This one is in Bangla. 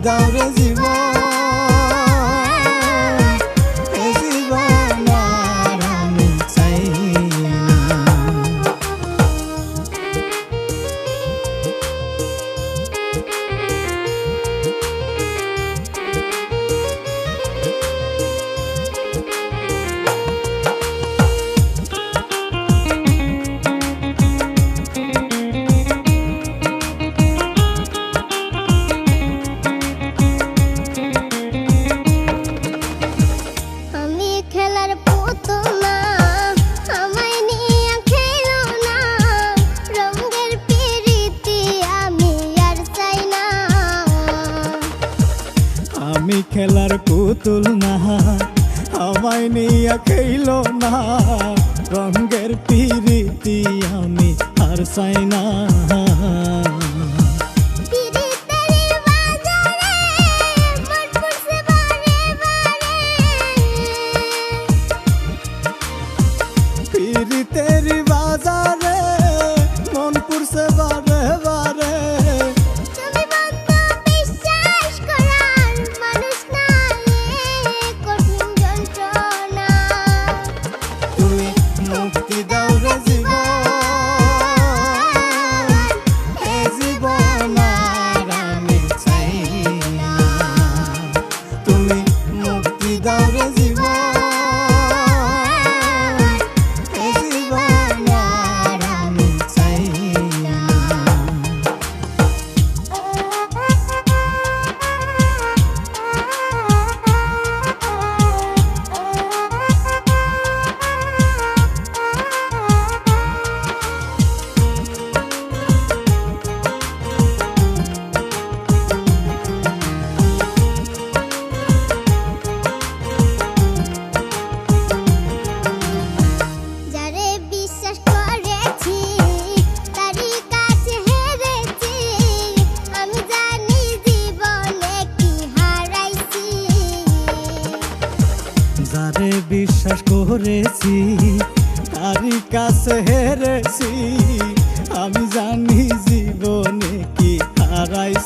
দাও রে জীবন, এ জীবন আর আমি চাই না। আমি খেলার পুতুল না, আমায় নিয়া খেলো না, রঙের পিরিতি আমি আর চাই না। পিরিতের বাজারে মন পুরছে বারে বারে, মুক্তি দাও রে জীবন, এ জীবন আর আমি চাই না। তুমি মুক্তি দাও রে জীবন, এ জীবন আর আমি চাই না। যারে বিশ্বাস করেছি তারই কাছে হেরেছি, আমি জানি জীবনে কি হারাইছি।